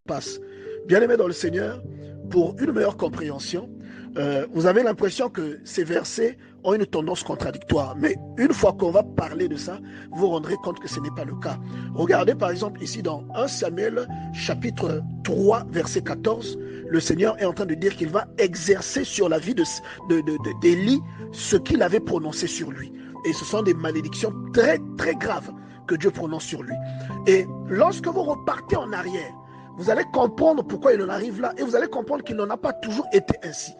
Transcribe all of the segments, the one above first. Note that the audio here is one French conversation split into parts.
passe. Bien-aimés dans le Seigneur, pour une meilleure compréhension, vous avez l'impression que ces versets ont une tendance contradictoire. Mais une fois qu'on va parler de ça, vous vous rendrez compte que ce n'est pas le cas. Regardez par exemple ici dans 1 Samuel chapitre 3 verset 14, le Seigneur est en train de dire qu'il va exercer sur la vie d'Élie ce qu'il avait prononcé sur lui. Et ce sont des malédictions très très graves que Dieu prononce sur lui. Et lorsque vous repartez en arrière, vous allez comprendre pourquoi il en arrive là et vous allez comprendre qu'il n'en a pas toujours été ainsi.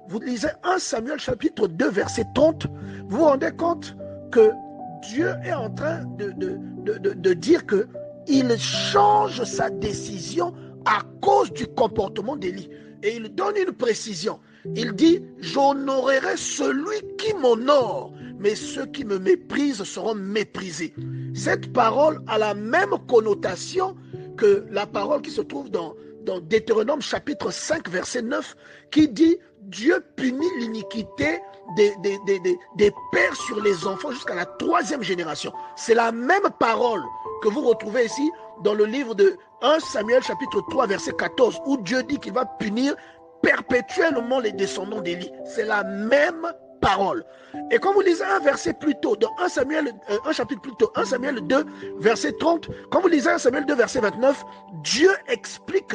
Vous lisez 1 Samuel chapitre 2 verset 30, vous vous rendez compte que Dieu est en train de dire qu'il change sa décision à cause du comportement d'Élie. Et il donne une précision. Il dit, j'honorerai celui qui m'honore, mais ceux qui me méprisent seront méprisés. Cette parole a la même connotation que la parole qui se trouve dans Deutéronome chapitre 5 verset 9 qui dit Dieu punit l'iniquité des pères sur les enfants jusqu'à la 3e génération. C'est la même parole que vous retrouvez ici dans le livre de 1 Samuel chapitre 3 verset 14 où Dieu dit qu'il va punir perpétuellement les descendants d'Élie. C'est la même parole. Et quand vous lisez un verset plus tôt, dans 1 chapitre plus tôt, 1 Samuel 2, verset 30, quand vous lisez 1 Samuel 2, verset 29, Dieu explique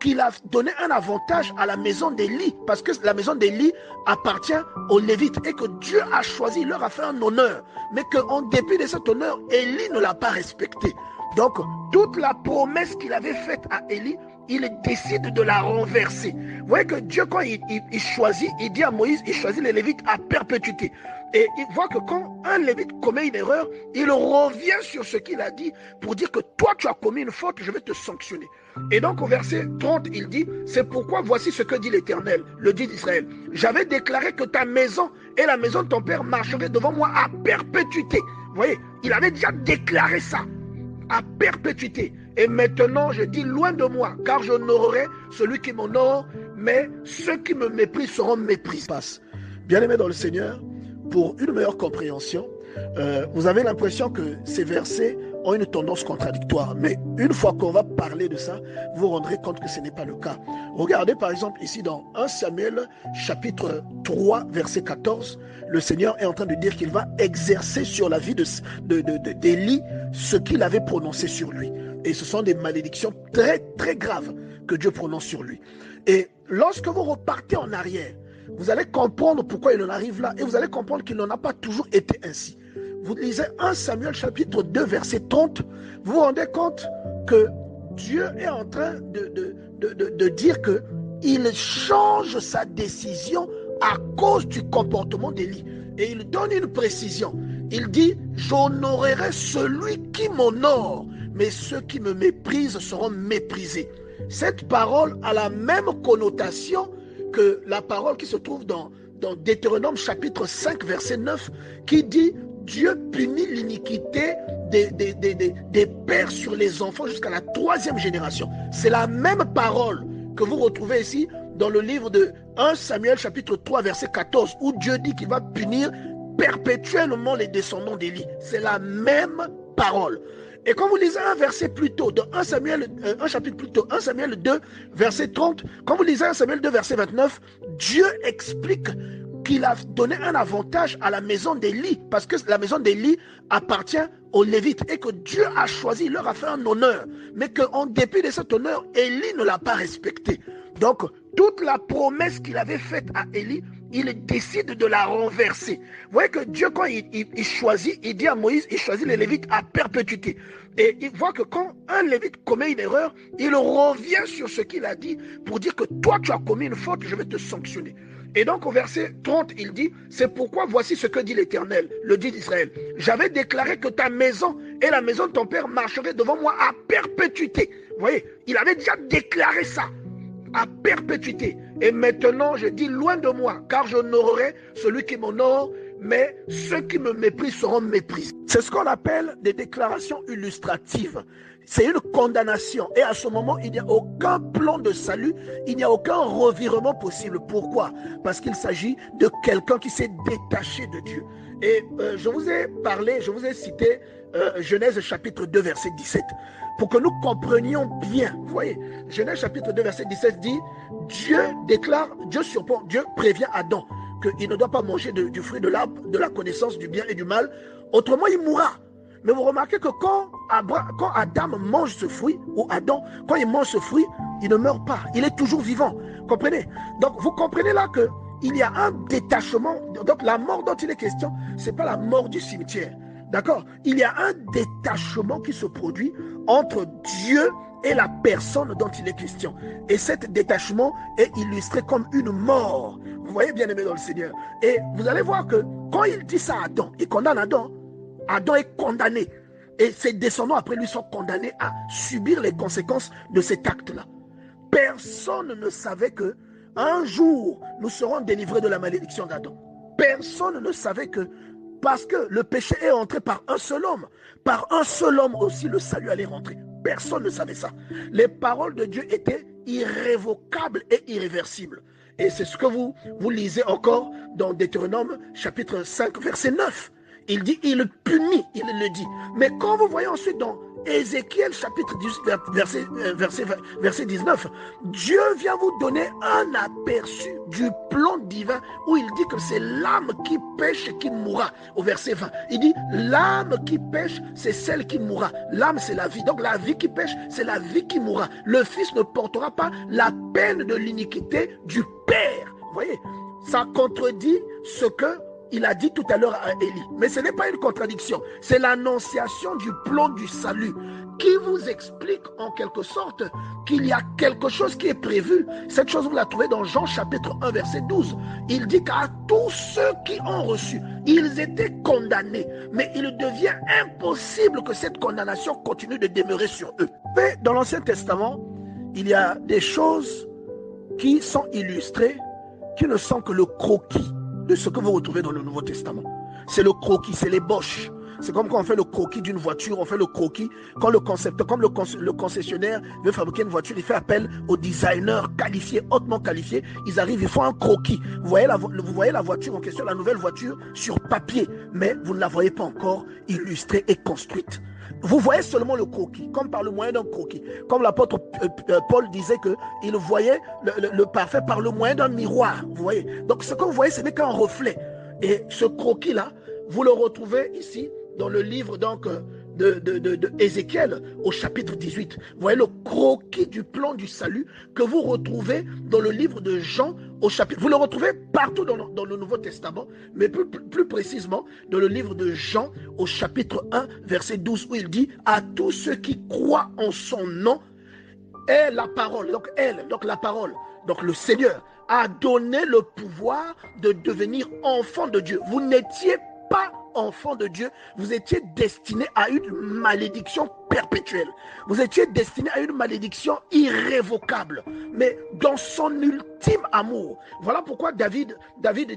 qu'il a donné un avantage à la maison d'Élie, parce que la maison d'Élie appartient aux Lévites, et que Dieu a choisi, leur a fait un honneur, mais qu'en dépit de cet honneur, Élie ne l'a pas respecté. Donc, toute la promesse qu'il avait faite à Élie, il décide de la renverser. Vous voyez que Dieu, quand il choisit, il dit à Moïse, il choisit les Lévites à perpétuité. Et il voit que quand un Lévite commet une erreur, il revient sur ce qu'il a dit pour dire que toi, tu as commis une faute, je vais te sanctionner. Et donc au verset 30, il dit, c'est pourquoi voici ce que dit l'Éternel, le Dieu d'Israël. J'avais déclaré que ta maison et la maison de ton père marcheraient devant moi à perpétuité. Vous voyez, il avait déjà déclaré ça. À perpétuité. Et maintenant, je dis loin de moi, car j'honorerai celui qui m'honore, mais ceux qui me méprisent seront méprisés. Bien-aimés dans le Seigneur, pour une meilleure compréhension, vous avez l'impression que ces versets ont une tendance contradictoire. Mais une fois qu'on va parler de ça, vous vous rendrez compte que ce n'est pas le cas. Regardez par exemple ici dans 1 Samuel chapitre 3 verset 14, le Seigneur est en train de dire qu'il va exercer sur la vie d'Élie ce qu'il avait prononcé sur lui. Et ce sont des malédictions très très graves que Dieu prononce sur lui. Et lorsque vous repartez en arrière, vous allez comprendre pourquoi il en arrive là et vous allez comprendre qu'il n'en a pas toujours été ainsi. Vous lisez 1 Samuel chapitre 2 verset 30, vous vous rendez compte que Dieu est en train de dire qu'il change sa décision à cause du comportement d'Élie. Et il donne une précision. Il dit, j'honorerai celui qui m'honore, mais ceux qui me méprisent seront méprisés. Cette parole a la même connotation que la parole qui se trouve dans Deutéronome chapitre 5 verset 9 qui dit Dieu punit l'iniquité des pères sur les enfants jusqu'à la 3e génération. C'est la même parole que vous retrouvez ici dans le livre de 1 Samuel chapitre 3 verset 14 où Dieu dit qu'il va punir perpétuellement les descendants d'Élie. C'est la même parole. Et quand vous lisez un verset plus tôt, dans 1 chapitre plus tôt, 1 Samuel 2, verset 30, quand vous lisez 1 Samuel 2, verset 29, Dieu explique qu'il a donné un avantage à la maison d'Élie, parce que la maison d'Élie appartient aux Lévites, et que Dieu a choisi, leur a fait un honneur, mais qu'en dépit de cet honneur, Élie ne l'a pas respecté. Donc, toute la promesse qu'il avait faite à Élie, il décide de la renverser. Vous voyez que Dieu, quand il choisit, il dit à Moïse, il choisit les Lévites à perpétuité. Et il voit que quand un Lévite commet une erreur, il revient sur ce qu'il a dit pour dire que toi, tu as commis une faute, je vais te sanctionner. Et donc au verset 30, il dit, c'est pourquoi voici ce que dit l'Éternel, le Dieu d'Israël. J'avais déclaré que ta maison et la maison de ton père marcheraient devant moi à perpétuité. Vous voyez, il avait déjà déclaré ça. À perpétuité. Et maintenant, je dis loin de moi, car j'honorerai celui qui m'honore, mais ceux qui me méprisent seront méprisés. C'est ce qu'on appelle des déclarations illustratives. C'est une condamnation. Et à ce moment, il n'y a aucun plan de salut, il n'y a aucun revirement possible. Pourquoi? Parce qu'il s'agit de quelqu'un qui s'est détaché de Dieu. Et je vous ai parlé, je vous ai cité Genèse chapitre 2, verset 17, pour que nous comprenions bien. Vous voyez, Genèse chapitre 2, verset 17 dit, Dieu déclare, Dieu surprend, Dieu prévient Adam qu'il ne doit pas manger du fruit de l'arbre de la connaissance du bien et du mal, autrement il mourra. Mais vous remarquez que quand Adam mange ce fruit, ou Adam, quand il mange ce fruit, il ne meurt pas, il est toujours vivant. Comprenez? Donc vous comprenez là que il y a un détachement. Donc la mort dont il est question, ce n'est pas la mort du cimetière. D'accord? Il y a un détachement qui se produit entre Dieu et la personne dont il est question. Et cet détachement est illustré comme une mort. Vous voyez, bien aimé dans le Seigneur. Et vous allez voir que quand il dit ça à Adam, il condamne Adam. Adam est condamné. Et ses descendants après lui sont condamnés à subir les conséquences de cet acte-là. Personne ne savait que un jour nous serons délivrés de la malédiction d'Adam. Personne ne savait que parce que le péché est entré par un seul homme, par un seul homme aussi le salut allait rentrer. Personne ne savait ça. Les paroles de Dieu étaient irrévocables et irréversibles. Et c'est ce que vous lisez encore dans Deutéronome chapitre 5 verset 9. Il dit, il punit, il le dit. Mais quand vous voyez ensuite dans Ézéchiel chapitre 18, verset 19, Dieu vient vous donner un aperçu du plan divin où il dit que c'est l'âme qui pêche qui mourra. Au verset 20, il dit, l'âme qui pêche, c'est celle qui mourra. L'âme, c'est la vie. Donc la vie qui pêche, c'est la vie qui mourra. Le Fils ne portera pas la peine de l'iniquité du Père. Vous voyez, ça contredit ce que il a dit tout à l'heure à Élie. Mais ce n'est pas une contradiction. C'est l'annonciation du plan du salut qui vous explique en quelque sorte qu'il y a quelque chose qui est prévu. Cette chose, vous la trouvez dans Jean chapitre 1, verset 12. Il dit qu'à tous ceux qui ont reçu, ils étaient condamnés. Mais il devient impossible que cette condamnation continue de demeurer sur eux. Mais dans l'Ancien Testament, il y a des choses qui sont illustrées, qui ne sont que le croquis de ce que vous retrouvez dans le Nouveau Testament. C'est le croquis, c'est l'ébauche. C'est comme quand on fait le croquis d'une voiture, on fait le croquis. Quand le concepteur, comme le concessionnaire veut fabriquer une voiture, il fait appel aux designers qualifiés, hautement qualifiés. Ils arrivent, ils font un croquis. Vous voyez la voiture en question, la nouvelle voiture, sur papier, mais vous ne la voyez pas encore illustrée et construite. Vous voyez seulement le croquis, comme par le moyen d'un croquis. Comme l'apôtre Paul disait qu'il voyait le parfait par le moyen d'un miroir. Vous voyez. Donc ce que vous voyez, ce n'est qu'un reflet. Et ce croquis-là, vous le retrouvez ici dans le livre donc, de Ézéchiel au chapitre 18. Vous voyez le croquis du plan du salut que vous retrouvez dans le livre de Jean au chapitre. Vous le retrouvez partout dans le Nouveau Testament, mais plus précisément dans le livre de Jean au chapitre 1, verset 12, où il dit « À tous ceux qui croient en son nom, est la parole ». Donc la parole, donc le Seigneur a donné le pouvoir de devenir enfant de Dieu. Vous n'étiez pas enfant de Dieu, vous étiez destiné à une malédiction perpétuelle. Vous étiez destiné à une malédiction irrévocable. Mais dans son ultime amour, voilà pourquoi David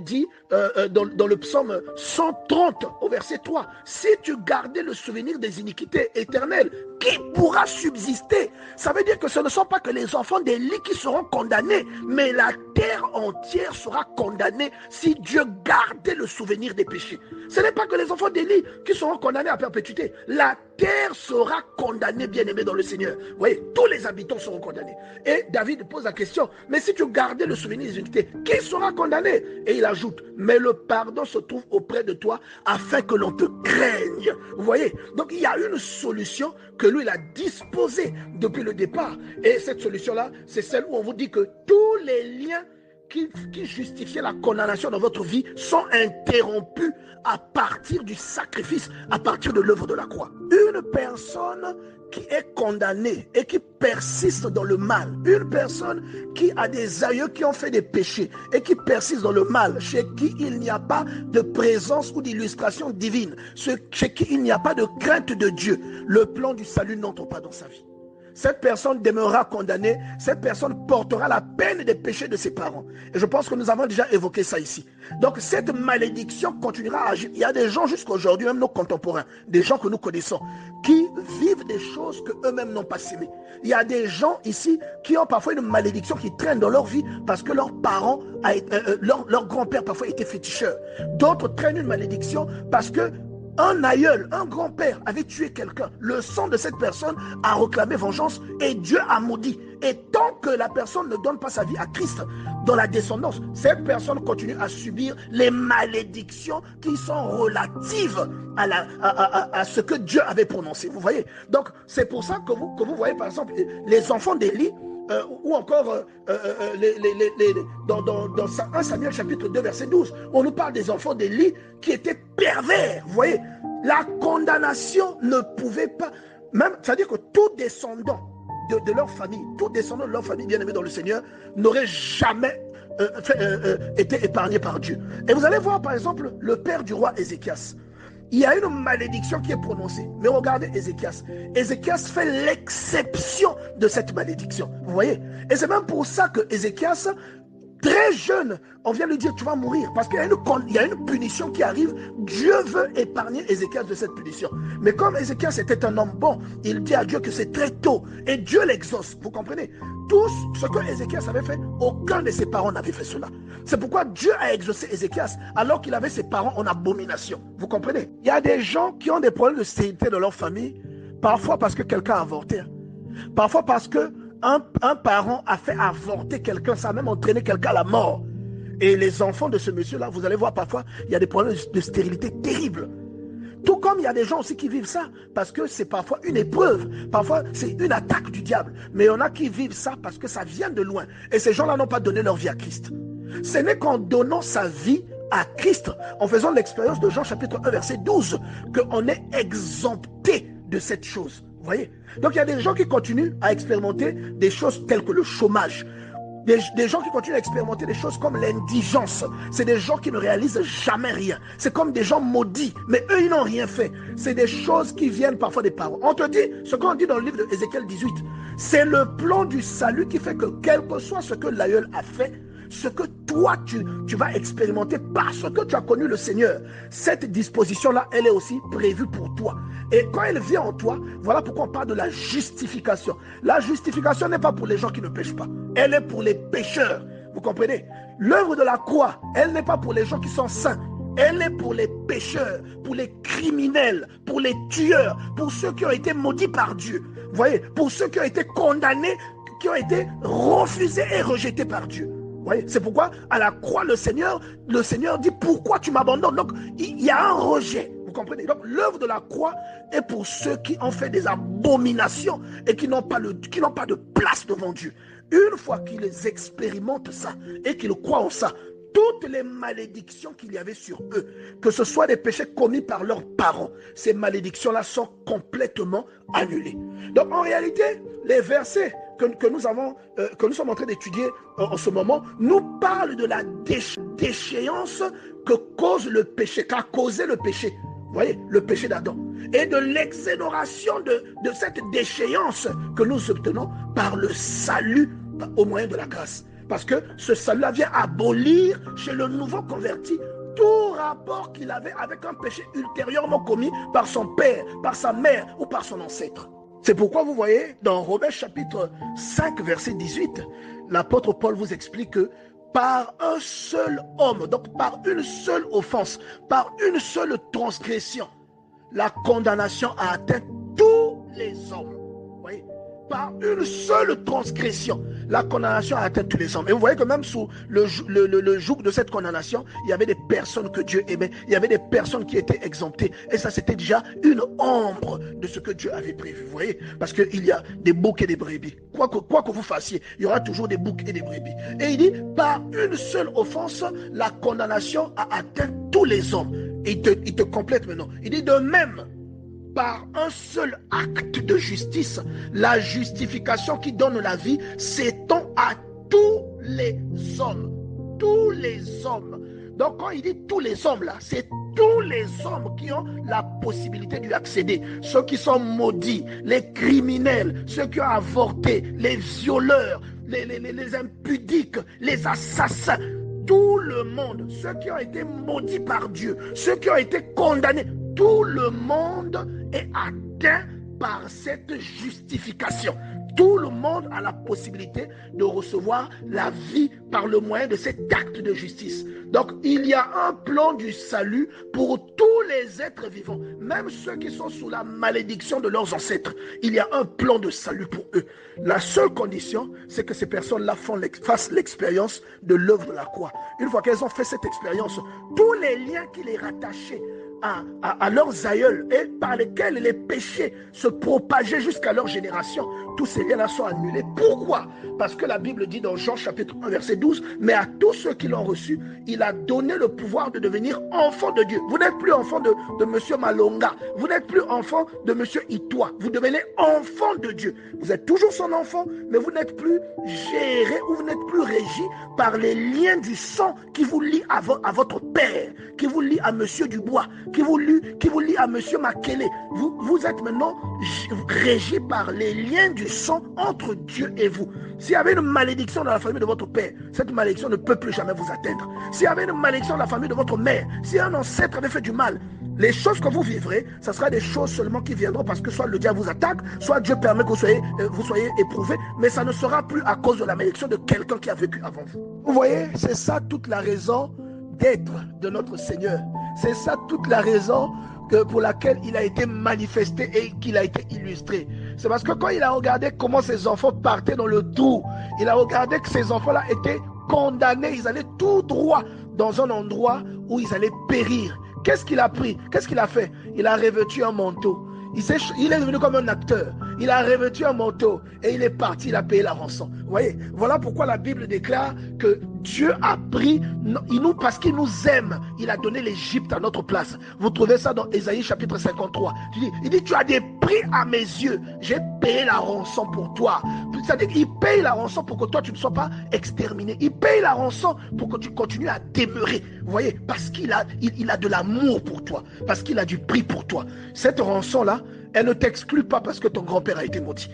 dit dans le psaume 130 au verset 3, « Si tu gardais le souvenir des iniquités éternelles, qui pourra subsister ?» Ça veut dire que ce ne sont pas que les enfants d'Élie qui seront condamnés, mais la terre entière sera condamnée si Dieu gardait le souvenir des péchés. Ce n'est pas que les enfants d'Élie qui seront condamnés à perpétuité. La terre sera condamnée, bien-aimé dans le Seigneur. Vous voyez, tous les habitants seront condamnés. Et David pose la question, mais si tu gardais le souvenir des iniquités, qui sera condamné? Et il ajoute, mais le pardon se trouve auprès de toi afin que l'on te craigne. Vous voyez, donc il y a une solution que lui il a disposée depuis le départ. Et cette solution-là, c'est celle où on vous dit que tous les liens qui justifiaient la condamnation dans votre vie sont interrompus à partir du sacrifice, à partir de l'œuvre de la croix. Une personne qui est condamnée et qui persiste dans le mal, une personne qui a des aïeux qui ont fait des péchés et qui persiste dans le mal, chez qui il n'y a pas de présence ou d'illustration divine, chez qui il n'y a pas de crainte de Dieu, le plan du salut n'entre pas dans sa vie. cette personne demeurera condamnée, cette personne portera la peine des péchés de ses parents. Et je pense que nous avons déjà évoqué ça ici. Donc cette malédiction continuera à agir. Il y a des gens jusqu'à aujourd'hui, même nos contemporains, des gens que nous connaissons, qui vivent des choses qu'eux-mêmes n'ont pas sémées. Il y a des gens ici qui ont parfois une malédiction qui traîne dans leur vie parce que leurs parents, leur grand-père parfois était féticheur. D'autres traînent une malédiction parce que un aïeul, un grand-père avait tué quelqu'un. Le sang de cette personne a réclamé vengeance et Dieu a maudit. Et tant que la personne ne donne pas sa vie à Christ dans la descendance, cette personne continue à subir les malédictions qui sont relatives à ce que Dieu avait prononcé. Vous voyez? Donc, c'est pour ça que vous voyez, par exemple, les enfants d'Élie, ou encore dans 1 Samuel chapitre 2 verset 12, on nous parle des enfants d'Élie qui étaient pervers. Vous voyez, la condamnation ne pouvait pas, même, c'est-à-dire que tout descendant de leur famille, tout descendant de leur famille bien-aimée dans le Seigneur n'aurait jamais été épargné par Dieu. Et vous allez voir par exemple le père du roi Ézéchias. Il y a une malédiction qui est prononcée. Mais regardez Ézéchias. Ézéchias fait l'exception de cette malédiction. Vous voyez? Et c'est même pour ça que Ézéchias, très jeune, on vient lui dire tu vas mourir. Parce qu'il y a une punition qui arrive. Dieu veut épargner Ézéchias de cette punition. Mais comme Ézéchias était un homme bon, il dit à Dieu que c'est très tôt. Et Dieu l'exauce. Vous comprenez? Tout ce que Ézéchias avait fait, aucun de ses parents n'avait fait cela. C'est pourquoi Dieu a exaucé Ézéchias alors qu'il avait ses parents en abomination. Vous comprenez? Il y a des gens qui ont des problèmes de stérilité dans leur famille, parfois parce que quelqu'un a avorté. Parfois parce que un parent a fait avorter quelqu'un, ça a même entraîné quelqu'un à la mort. Et les enfants de ce monsieur-là, vous allez voir parfois, il y a des problèmes de stérilité terribles. Tout comme il y a des gens aussi qui vivent ça, parce que c'est parfois une épreuve, parfois c'est une attaque du diable. Mais il y en a qui vivent ça parce que ça vient de loin. Et ces gens-là n'ont pas donné leur vie à Christ. Ce n'est qu'en donnant sa vie à Christ, en faisant l'expérience de Jean chapitre 1 verset 12, qu'on est exempté de cette chose. Vous voyez? Donc il y a des gens qui continuent à expérimenter des choses telles que le chômage. Des gens qui continuent à expérimenter des choses comme l'indigence. C'est des gens qui ne réalisent jamais rien. C'est comme des gens maudits, mais eux, ils n'ont rien fait. C'est des choses qui viennent parfois des parents. On te dit, ce qu'on dit dans le livre de Ézéchiel 18, c'est le plan du salut qui fait que quel que soit ce que l'aïeul a fait, ce que toi tu vas expérimenter parce que tu as connu le Seigneur, cette disposition-là, elle est aussi prévue pour toi. Et quand elle vient en toi, voilà pourquoi on parle de la justification. La justification n'est pas pour les gens qui ne pêchent pas, elle est pour les pécheurs. Vous comprenez? L'œuvre de la croix, elle n'est pas pour les gens qui sont saints, elle est pour les pécheurs, pour les criminels, pour les tueurs, pour ceux qui ont été maudits par Dieu. Vous voyez? Pour ceux qui ont été condamnés, qui ont été refusés et rejetés par Dieu. C'est pourquoi à la croix, le Seigneur dit pourquoi tu m'abandonnes. Donc il y a un rejet. Vous comprenez? Donc l'œuvre de la croix est pour ceux qui ont fait des abominations et qui n'ont pas de place devant Dieu. Une fois qu'ils expérimentent ça et qu'ils croient en ça, toutes les malédictions qu'il y avait sur eux, que ce soit des péchés commis par leurs parents, ces malédictions-là sont complètement annulées. Donc en réalité, les versets que nous sommes en train d'étudier en ce moment, nous parlent de la déchéance que cause le péché, qu'a causé le péché. Vous voyez, le péché d'Adam. Et de l'exonération de cette déchéance que nous obtenons par le salut au moyen de la grâce. Parce que ce salut-là vient abolir chez le nouveau converti tout rapport qu'il avait avec un péché ultérieurement commis par son père, par sa mère ou par son ancêtre. C'est pourquoi vous voyez dans Romains chapitre 5 verset 18, l'apôtre Paul vous explique que par un seul homme, donc par une seule offense, par une seule transgression, la condamnation a atteint tous les hommes. Vous voyez? Par une seule transgression, la condamnation a atteint tous les hommes. Et vous voyez que même sous le joug de cette condamnation, il y avait des personnes que Dieu aimait, il y avait des personnes qui étaient exemptées. Et ça, c'était déjà une ombre de ce que Dieu avait prévu. Vous voyez? Parce qu'il y a des boucs et des brebis. Quoi que vous fassiez, il y aura toujours des boucs et des brebis. Et il dit, par une seule offense, la condamnation a atteint tous les hommes. Et il te complète maintenant. Il dit, de même, par un seul acte de justice, la justification qui donne la vie s'étend à tous les hommes. Tous les hommes. Donc quand il dit tous les hommes là, c'est tous les hommes qui ont la possibilité d'y accéder, ceux qui sont maudits, les criminels, ceux qui ont avorté, les violeurs, les impudiques, les assassins, tout le monde, ceux qui ont été maudits par Dieu, ceux qui ont été condamnés, tout le monde est atteint par cette justification. Tout le monde a la possibilité de recevoir la vie par le moyen de cet acte de justice. Donc, il y a un plan du salut pour tous les êtres vivants, même ceux qui sont sous la malédiction de leurs ancêtres. Il y a un plan de salut pour eux. La seule condition, c'est que ces personnes-là fassent l'expérience de l'œuvre de la croix. Une fois qu'elles ont fait cette expérience, tous les liens qui les rattachaient à leurs aïeuls et par lesquels les péchés se propageaient jusqu'à leur génération, tous ces liens-là sont annulés. Pourquoi? Parce que la Bible dit dans Jean chapitre 1 verset 12, mais à tous ceux qui l'ont reçu, il a donné le pouvoir de devenir enfants de Dieu. Vous n'êtes plus enfant de monsieur Malonga, vous n'êtes plus enfant de monsieur Itoa, vous devenez enfant de Dieu. Vous êtes toujours son enfant, mais vous n'êtes plus géré ou vous n'êtes plus régi par les liens du sang qui vous lient à votre père, qui vous lie à monsieur Dubois, qui vous lie à monsieur Makele. Vous êtes maintenant régi par les liens du sang entre Dieu et vous. S'il y avait une malédiction dans la famille de votre père, cette malédiction ne peut plus jamais vous atteindre. S'il y avait une malédiction dans la famille de votre mère, si un ancêtre avait fait du mal, les choses que vous vivrez, ce sera des choses seulement qui viendront parce que soit le diable vous attaque, soit Dieu permet que vous soyez éprouvés, mais ça ne sera plus à cause de la malédiction de quelqu'un qui a vécu avant vous. Vous voyez, c'est ça toute la raison d'être de notre Seigneur. C'est ça toute la raison pour laquelle il a été manifesté et qu'il a été illustré. C'est parce que quand il a regardé comment ses enfants partaient dans le trou, il a regardé que ces enfants-là étaient condamnés, ils allaient tout droit dans un endroit où ils allaient périr. Qu'est-ce qu'il a pris? Qu'est-ce qu'il a fait? Il a revêtu un manteau. Il est devenu comme un acteur. Il a revêtu un manteau et il est parti, il a payé la rançon. Vous voyez, voilà pourquoi la Bible déclare que Dieu a pris, parce qu'il nous aime, il a donné l'Égypte à notre place. Vous trouvez ça dans Ésaïe chapitre 53. Il dit, tu as des prix à mes yeux, j'ai payé la rançon pour toi. C'est-à-dire qu'il paye la rançon pour que toi tu ne sois pas exterminé. Il paye la rançon pour que tu continues à demeurer. Vous voyez, parce qu'il a de l'amour pour toi, parce qu'il a du prix pour toi. Cette rançon-là, elle ne t'exclut pas parce que ton grand-père a été maudit.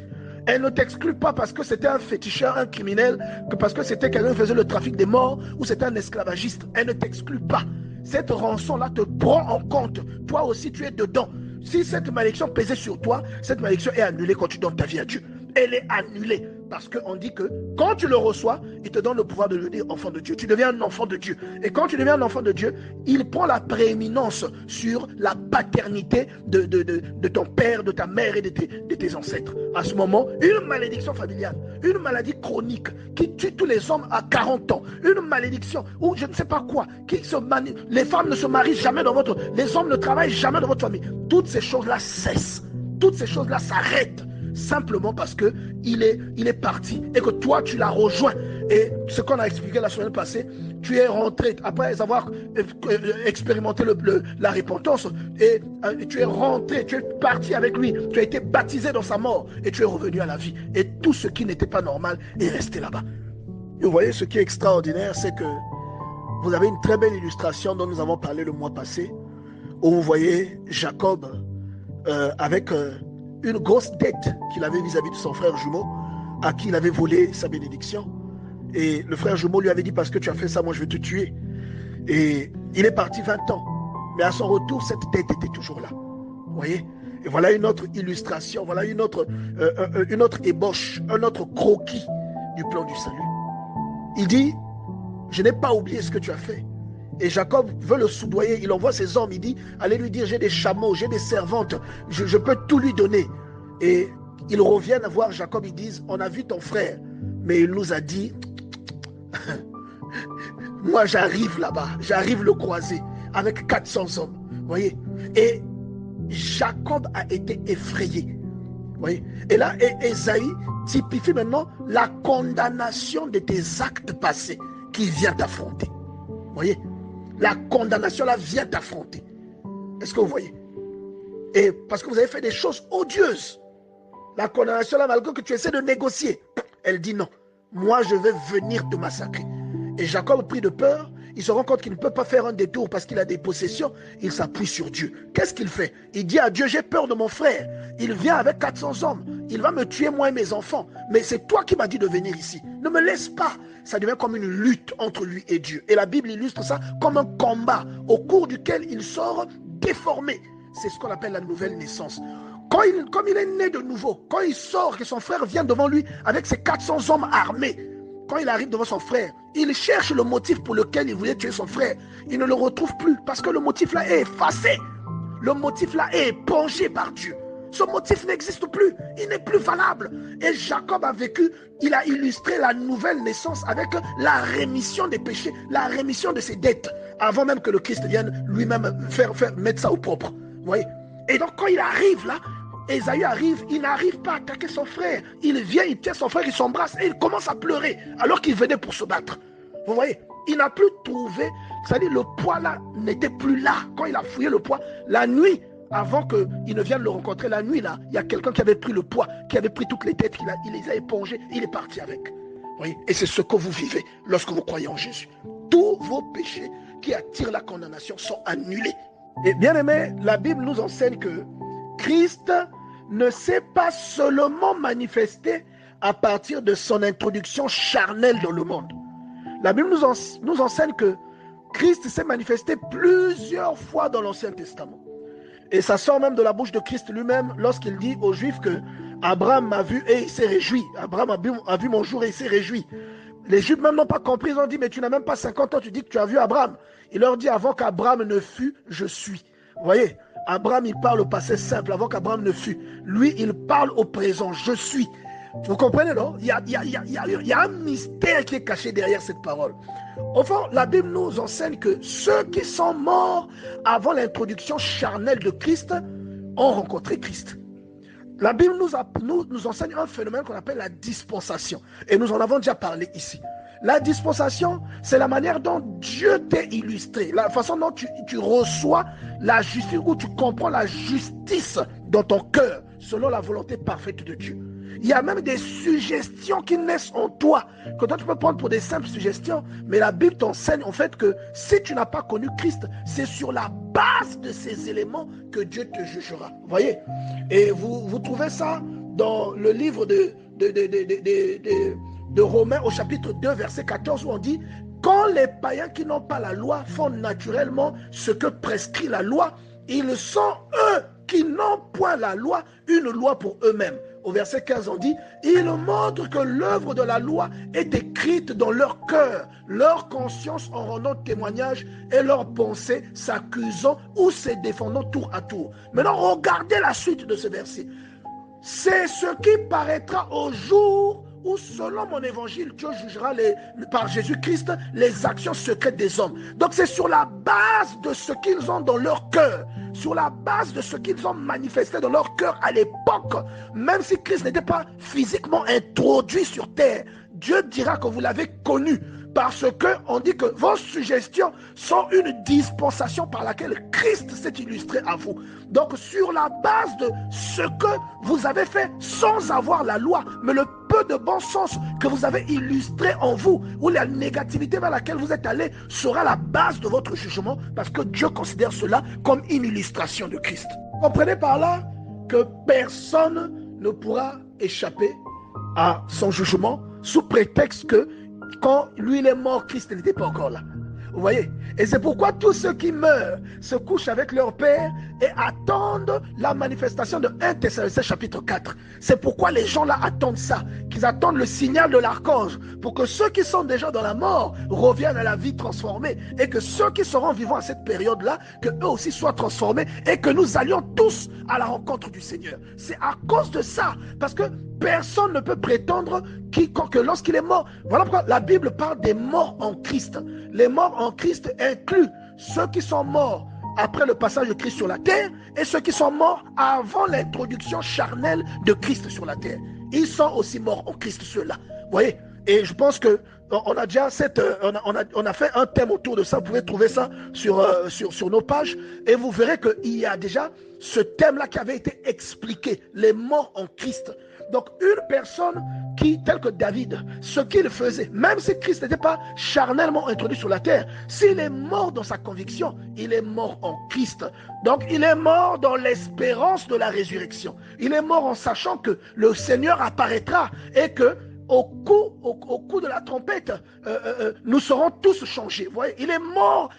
Elle ne t'exclut pas parce que c'était un féticheur, un criminel, que parce que c'était quelqu'un qui faisait le trafic des morts ou c'était un esclavagiste. Elle ne t'exclut pas. Cette rançon-là te prend en compte. Toi aussi, tu es dedans. Si cette malédiction pesait sur toi, cette malédiction est annulée quand tu donnes ta vie à Dieu. Elle est annulée parce qu'on dit que quand tu le reçois, il te donne le pouvoir de devenir enfant de Dieu. Tu deviens un enfant de Dieu. Et quand tu deviens un enfant de Dieu, il prend la prééminence sur la paternité de ton père, de ta mère et de tes ancêtres. À ce moment, une malédiction familiale, une maladie chronique qui tue tous les hommes à 40 ans, une malédiction ou je ne sais pas quoi, les femmes ne se marient jamais les hommes ne travaillent jamais dans votre famille. Toutes ces choses-là cessent. Toutes ces choses-là s'arrêtent. Simplement parce que il est parti et que toi tu l'as rejoint. Et ce qu'on a expliqué la semaine passée, tu es rentré après avoir expérimenté la repentance et tu es rentré, tu es parti avec lui, tu as été baptisé dans sa mort et tu es revenu à la vie. Et tout ce qui n'était pas normal est resté là-bas. Et vous voyez, ce qui est extraordinaire, c'est que vous avez une très belle illustration dont nous avons parlé le mois passé, où vous voyez Jacob avec une grosse dette qu'il avait vis-à-vis de son frère jumeau, à qui il avait volé sa bénédiction. Et le frère jumeau lui avait dit, parce que tu as fait ça, moi je vais te tuer. Et il est parti 20 ans. Mais à son retour, cette dette était toujours là. Vous voyez? Et voilà une autre illustration, voilà une autre ébauche, un autre croquis du plan du salut. Il dit, je n'ai pas oublié ce que tu as fait. Et Jacob veut le soudoyer, il envoie ses hommes, il dit, allez lui dire, j'ai des chameaux, j'ai des servantes, je peux tout lui donner. Et ils reviennent voir Jacob, ils disent, on a vu ton frère, mais il nous a dit, moi j'arrive là-bas, j'arrive le croiser avec 400 hommes. Vous voyez? Et Jacob a été effrayé. Vous voyez? Et là, Ésaïe typifie maintenant la condamnation de tes actes passés qui vient t'affronter. Vous voyez? La condamnation là vient t'affronter. Est-ce que vous voyez? Et parce que vous avez fait des choses odieuses. La condamnation là, malgré que tu essaies de négocier, elle dit non. Moi, je vais venir te massacrer. Et Jacob prit de peur. il se rend compte qu'il ne peut pas faire un détour parce qu'il a des possessions, il s'appuie sur Dieu. Qu'est-ce qu'il fait? Il dit à Dieu, j'ai peur de mon frère. Il vient avec 400 hommes. Il va me tuer moi et mes enfants. Mais c'est toi qui m'as dit de venir ici. Ne me laisse pas. Ça devient comme une lutte entre lui et Dieu. Et la Bible illustre ça comme un combat au cours duquel il sort déformé. C'est ce qu'on appelle la nouvelle naissance. Comme il est né de nouveau, quand il sort, que son frère vient devant lui avec ses 400 hommes armés, quand il arrive devant son frère, il cherche le motif pour lequel il voulait tuer son frère. Il ne le retrouve plus parce que le motif là est effacé. Le motif là est épongé par Dieu. Ce motif n'existe plus. Il n'est plus valable. Et Jacob a vécu, il a illustré la nouvelle naissance avec la rémission des péchés, la rémission de ses dettes, avant même que le Christ vienne lui-même mettre ça au propre. Vous voyez? Et donc quand il arrive là, Ésaü arrive, il n'arrive pas à attaquer son frère. Il vient, il tient son frère, il s'embrasse et il commence à pleurer alors qu'il venait pour se battre. Vous voyez? Il n'a plus trouvé, c'est-à-dire le poids là n'était plus là. Quand il a fouillé le poids, la nuit, avant qu'il ne vienne le rencontrer, la nuit là, il y a quelqu'un qui avait pris le poids, qui avait pris toutes les têtes, il les a épongées, il est parti avec. Vous voyez? Et c'est ce que vous vivez lorsque vous croyez en Jésus. Tous vos péchés qui attirent la condamnation sont annulés. Et bien aimé, la Bible nous enseigne que Christ ne s'est pas seulement manifesté à partir de son introduction charnelle dans le monde. La Bible nous enseigne que Christ s'est manifesté plusieurs fois dans l'Ancien Testament. Et ça sort même de la bouche de Christ lui-même lorsqu'il dit aux Juifs que Abraham m'a vu et il s'est réjoui. Abraham a vu mon jour et il s'est réjoui. Les Juifs même n'ont pas compris, ils ont dit, mais tu n'as même pas 50 ans, tu dis que tu as vu Abraham. Il leur dit, avant qu'Abraham ne fût, je suis. Vous voyez, Abraham, il parle au passé simple, avant qu'Abraham ne fût. Lui, il parle au présent, je suis. Vous comprenez, non? Il y a un mystère qui est caché derrière cette parole. Au fond, la Bible nous enseigne que ceux qui sont morts avant l'introduction charnelle de Christ ont rencontré Christ. La Bible nous enseigne un phénomène qu'on appelle la dispensation. Et nous en avons déjà parlé ici. La dispensation, c'est la manière dont Dieu t'est illustré. La façon dont tu reçois la justice, ou tu comprends la justice dans ton cœur, selon la volonté parfaite de Dieu. Il y a même des suggestions qui naissent en toi, que toi tu peux prendre pour des simples suggestions, mais la Bible t'enseigne en fait que si tu n'as pas connu Christ, c'est sur la base de ces éléments que Dieu te jugera. Vous voyez? Et vous trouvez ça dans le livre de Romains au chapitre 2, verset 14, où on dit « Quand les païens qui n'ont pas la loi font naturellement ce que prescrit la loi, ils sont eux qui n'ont point la loi, une loi pour eux-mêmes. » Au verset 15, on dit « Ils montrent que l'œuvre de la loi est écrite dans leur cœur, leur conscience en rendant témoignage et leurs pensées s'accusant ou se défendant tour à tour. » Maintenant, regardez la suite de ce verset. « C'est ce qui paraîtra au jour où, selon mon évangile, Dieu jugera par Jésus-Christ les actions secrètes des hommes. » Donc c'est sur la base de ce qu'ils ont dans leur cœur, sur la base de ce qu'ils ont manifesté dans leur cœur à l'époque, même si Christ n'était pas physiquement introduit sur terre, Dieu dira que vous l'avez connu, parce qu'on dit que vos suggestions sont une dispensation par laquelle Christ s'est illustré à vous. Donc sur la base de ce que vous avez fait sans avoir la loi, mais le peu de bon sens que vous avez illustré en vous, ou la négativité vers laquelle vous êtes allé, sera la base de votre jugement, parce que Dieu considère cela comme une illustration de Christ. Comprenez par là que personne ne pourra échapper à son jugement sous prétexte que quand lui il est mort, Christ n'était pas encore là. Vous voyez? Et c'est pourquoi tous ceux qui meurent se couchent avec leur Père et attendent la manifestation de 1 Thessaloniciens chapitre 4. C'est pourquoi les gens là attendent ça, qu'ils attendent le signal de l'archange pour que ceux qui sont déjà dans la mort reviennent à la vie transformée et que ceux qui seront vivants à cette période-là, que eux aussi soient transformés et que nous allions tous à la rencontre du Seigneur. C'est à cause de ça, parce que personne ne peut prétendre que lorsqu'il est mort. Voilà pourquoi la Bible parle des morts en Christ. Les morts en Christ incluent ceux qui sont morts après le passage de Christ sur la terre et ceux qui sont morts avant l'introduction charnelle de Christ sur la terre. Ils sont aussi morts en Christ, ceux-là. Vous voyez? Et je pense que on a déjà on a fait un thème autour de ça. Vous pouvez trouver ça sur nos pages et vous verrez qu'il y a déjà ce thème-là qui avait été expliqué, les morts en Christ. Donc une personne qui, tel que David, ce qu'il faisait, même si Christ n'était pas charnellement introduit sur la terre, s'il est mort dans sa conviction, il est mort en Christ. Donc il est mort dans l'espérance de la résurrection. Il est mort en sachant que le Seigneur apparaîtra et que au coup de la trompette, nous serons tous changés. Vous voyez, il est mort.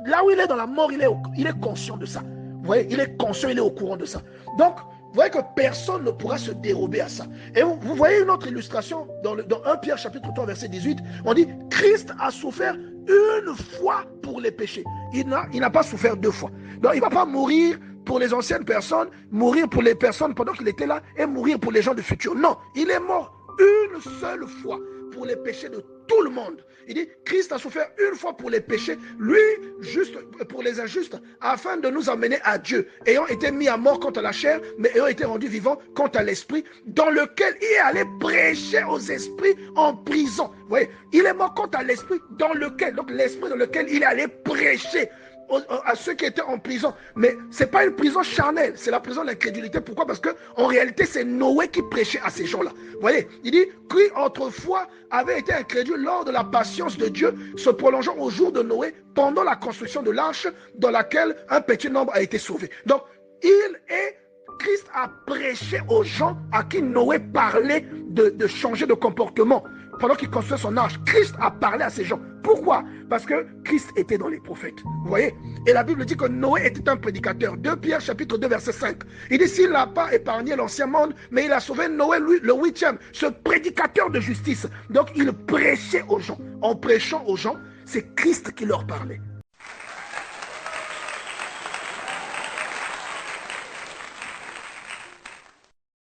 Là où il est dans la mort, il est conscient de ça. Vous voyez, il est conscient, il est au courant de ça. Donc, vous voyez que personne ne pourra se dérober à ça. Et vous voyez une autre illustration dans 1 Pierre chapitre 3 verset 18. On dit, Christ a souffert une fois pour les péchés. Il n'a pas souffert 2 fois. Donc, il ne va pas mourir pour les anciennes personnes, mourir pour les personnes pendant qu'il était là et mourir pour les gens du futur. Non, il est mort une seule fois pour les péchés de tout le monde. Il dit, Christ a souffert une fois pour les péchés, lui, juste pour les injustes, afin de nous emmener à Dieu, ayant été mis à mort quant à la chair, mais ayant été rendu vivant quant à l'esprit, dans lequel il est allé prêcher aux esprits en prison. Vous voyez, il est mort quant à l'esprit dans lequel, donc l'esprit dans lequel il est allé prêcher à ceux qui étaient en prison. Mais ce n'est pas une prison charnelle, c'est la prison de l'incrédulité. Pourquoi? Parce qu'en réalité, c'est Noé qui prêchait à ces gens-là. Vous voyez, il dit, qui autrefois avait été incrédule lors de la patience de Dieu, se prolongeant au jour de Noé, pendant la construction de l'arche, dans laquelle un petit nombre a été sauvé. Donc, Christ a prêché aux gens à qui Noé parlait de changer de comportement. Pendant qu'il construisait son arche, Christ a parlé à ces gens. Pourquoi? Parce que Christ était dans les prophètes. Vous voyez? Et la Bible dit que Noé était un prédicateur. 2 Pierre chapitre 2 verset 5. Il dit, s'il n'a pas épargné l'ancien monde, mais il a sauvé Noé, lui, le 8e, ce prédicateur de justice. Donc il prêchait aux gens. En prêchant aux gens, c'est Christ qui leur parlait.